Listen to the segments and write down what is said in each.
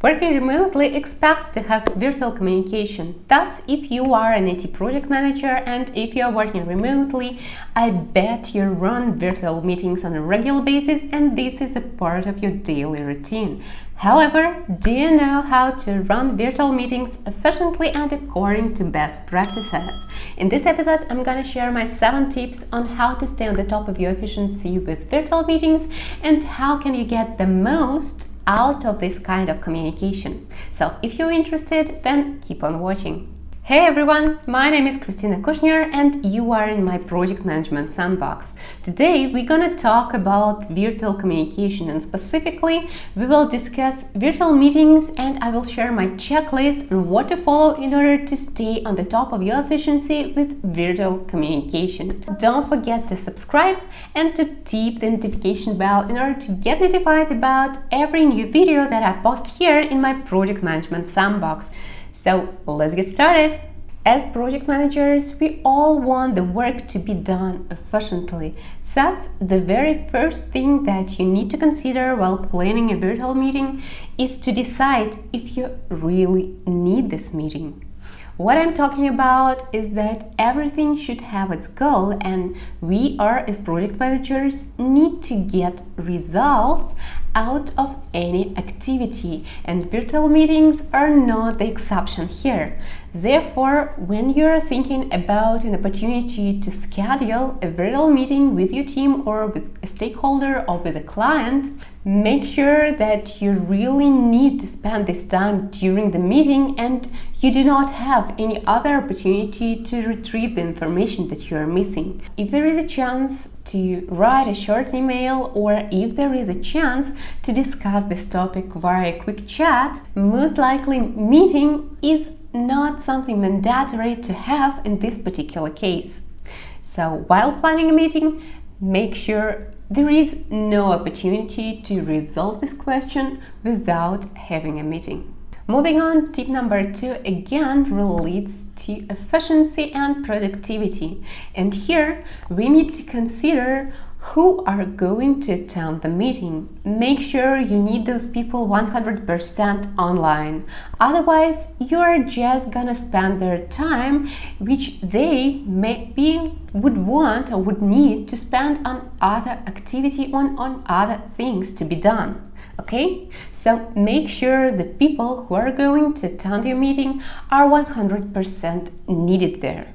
Working remotely expects to have virtual communication. Thus, if you are an IT project manager and if you are working remotely, I bet you run virtual meetings on a regular basis and this is a part of your daily routine. However, do you know how to run virtual meetings efficiently and according to best practices? In this episode, I'm gonna share my 7 tips on how to stay on the top of your efficiency with virtual meetings and how can you get the most out of this kind of communication. So if you're interested, then keep on watching. Hey everyone, my name is Kristina Kushner and you are in my project management sandbox. Today we're gonna talk about virtual communication and specifically we will discuss virtual meetings and I will share my checklist on what to follow in order to stay on the top of your efficiency with virtual communication. Don't forget to subscribe and to tap the notification bell in order to get notified about every new video that I post here in my project management sandbox. So let's get started. As project managers, we all want the work to be done efficiently. Thus, the very first thing that you need to consider while planning a virtual meeting is to decide if you really need this meeting. What I'm talking about is that everything should have its goal and we are as project managers need to get results out of any activity and virtual meetings are not the exception here. Therefore, when you're thinking about an opportunity to schedule a virtual meeting with your team or with a stakeholder or with a client, make sure that you really need to spend this time during the meeting and you do not have any other opportunity to retrieve the information that you are missing. If there is a chance to write a short email or if there is a chance to discuss this topic via a quick chat, most likely meeting is not something mandatory to have in this particular case. So while planning a meeting, make sure there is no opportunity to resolve this question without having a meeting. Moving on, tip number 2 again relates to efficiency and productivity. And here we need to consider who are going to attend the meeting. Make sure you need those people 100% online. Otherwise, you're just gonna spend their time, which they maybe would want or would need to spend on other activity, on other things to be done. Okay, so make sure the people who are going to attend your meeting are 100% needed there.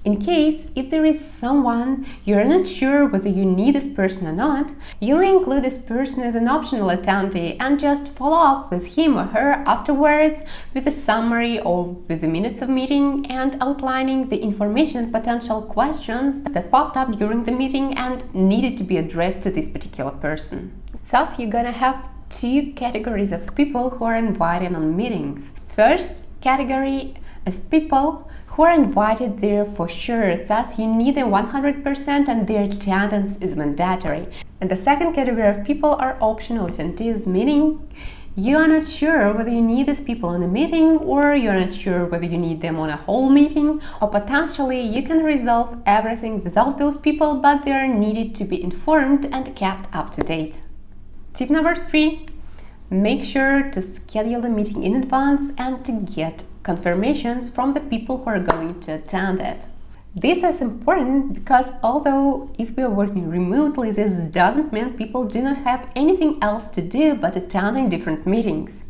In case if there is someone you're not sure whether you need this person or not, you include this person as an optional attendee and just follow up with him or her afterwards with a summary or with the minutes of meeting and outlining the information and potential questions that popped up during the meeting and needed to be addressed to this particular person. Thus, you're gonna have 2 categories of people who are invited on meetings. First category is people who are invited there for sure, thus you need them 100% and their attendance is mandatory. And the second category of people are optional attendees, meaning you are not sure whether you need these people in a meeting or you're not sure whether you need them on a whole meeting, or potentially you can resolve everything without those people but they are needed to be informed and kept up to date. Tip number 3, make sure to schedule the meeting in advance and to get confirmations from the people who are going to attend it. This is important because although if we are working remotely, this doesn't mean people do not have anything else to do but attending different meetings.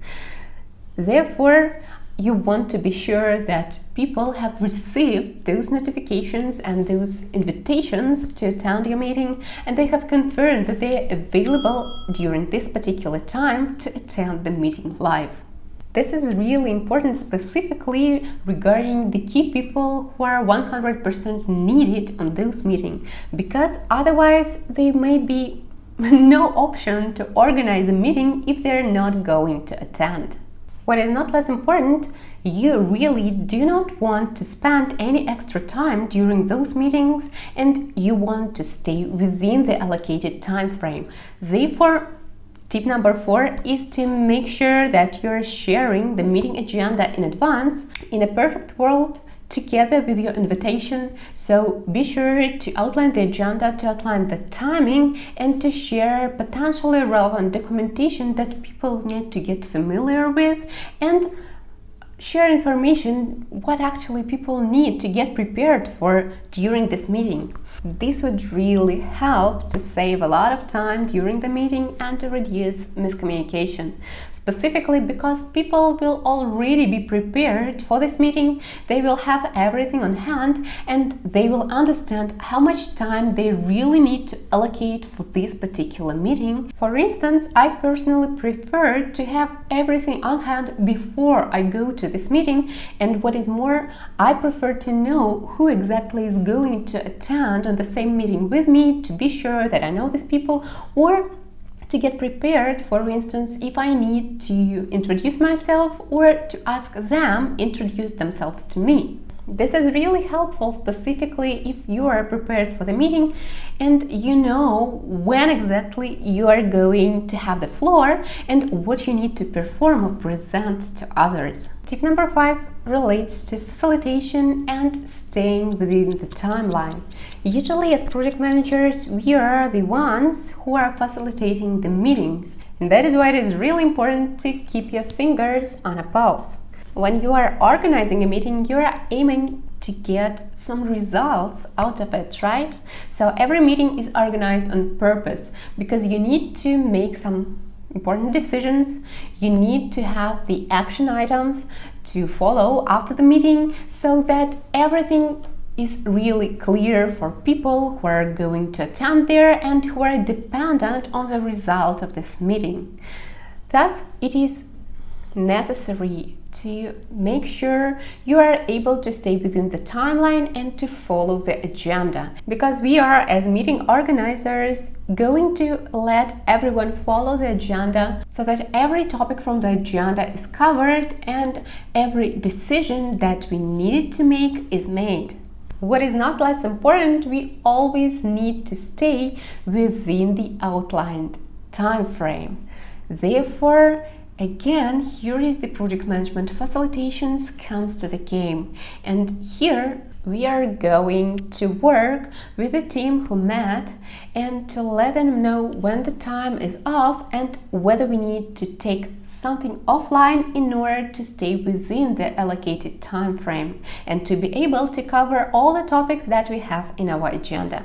Therefore, you want to be sure that people have received those notifications and those invitations to attend your meeting and they have confirmed that they are available during this particular time to attend the meeting live. This is really important specifically regarding the key people who are 100% needed on those meetings, because otherwise there may be no option to organize a meeting if they're not going to attend. What is not less important, you really do not want to spend any extra time during those meetings and you want to stay within the allocated time frame. Therefore, tip number 4 is to make sure that you're sharing the meeting agenda in advance. In a perfect world, together with your invitation. So be sure to outline the agenda, to outline the timing, and to share potentially relevant documentation that people need to get familiar with, and share information what actually people need to get prepared for during this meeting. This would really help to save a lot of time during the meeting and to reduce miscommunication, specifically because people will already be prepared for this meeting. They will have everything on hand and they will understand how much time they really need to allocate for this particular meeting. For instance, I personally prefer to have everything on hand before I go to this meeting, and what is more, I prefer to know who exactly is going to attend on the same meeting with me, to be sure that I know these people, or to get prepared, for instance, if I need to introduce myself or to ask them introduce themselves to me. This is really helpful, specifically if you are prepared for the meeting and you know when exactly you are going to have the floor and what you need to perform or present to others. Tip number 5 relates to facilitation and staying within the timeline. Usually, as project managers, we are the ones who are facilitating the meetings, and that is why it is really important to keep your fingers on a pulse. When you are organizing a meeting, you are aiming to get some results out of it, right? So every meeting is organized on purpose because you need to make some important decisions. You need to have the action items to follow after the meeting so that everything is really clear for people who are going to attend there and who are dependent on the result of this meeting. Thus, it is necessary to make sure you are able to stay within the timeline and to follow the agenda, because we are, as meeting organizers, going to let everyone follow the agenda so that every topic from the agenda is covered and every decision that we need to make is made. What is not less important, we always need to stay within the outlined time frame. Therefore, again, here is the project management facilitations comes to the game, and here we are going to work with the team who met and to let them know when the time is off and whether we need to take something offline in order to stay within the allocated time frame and to be able to cover all the topics that we have in our agenda.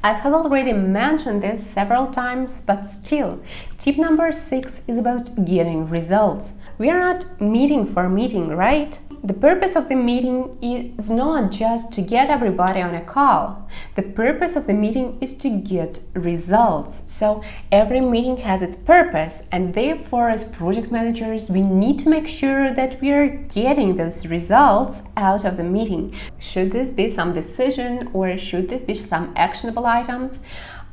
I have already mentioned this several times, but still, tip number 6 is about getting results. We are not meeting for meeting, right? The purpose of the meeting is not just to get everybody on a call. The purpose of the meeting is to get results. So every meeting has its purpose, and therefore, as project managers, we need to make sure that we are getting those results out of the meeting. Should this be some decision or should this be some actionable items?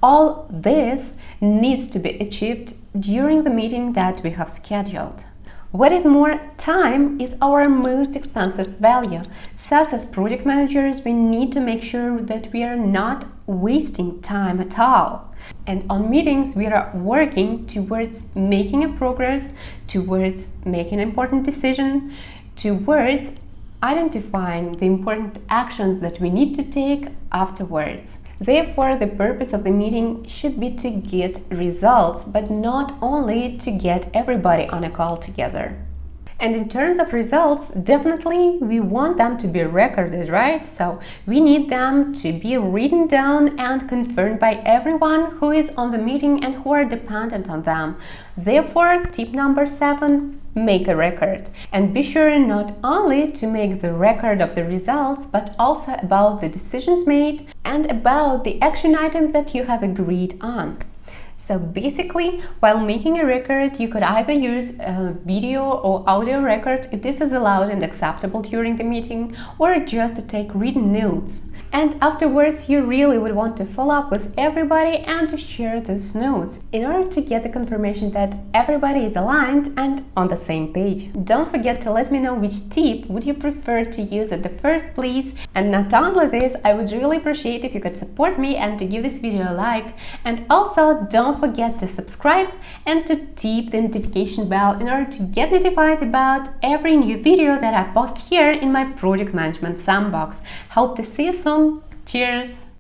All this needs to be achieved during the meeting that we have scheduled. What is more, time is our most expensive value. Thus, as project managers, we need to make sure that we are not wasting time at all. And on meetings, we are working towards making a progress, towards making an important decision, towards identifying the important actions that we need to take afterwards. Therefore, the purpose of the meeting should be to get results, but not only to get everybody on a call together. And in terms of results, definitely we want them to be recorded, right? So we need them to be written down and confirmed by everyone who is on the meeting and who are dependent on them. Therefore, tip number 7, make a record. And be sure not only to make the record of the results, but also about the decisions made and about the action items that you have agreed on. So basically, while making a record, you could either use a video or audio record if this is allowed and acceptable during the meeting, or just to take written notes. And afterwards, you really would want to follow up with everybody and to share those notes in order to get the confirmation that everybody is aligned and on the same page. Don't forget to let me know which tip would you prefer to use at the first place. And not only this, I would really appreciate if you could support me and to give this video a like. And also don't forget to subscribe and to tap the notification bell in order to get notified about every new video that I post here in my project management sandbox. Hope to see you soon. Cheers!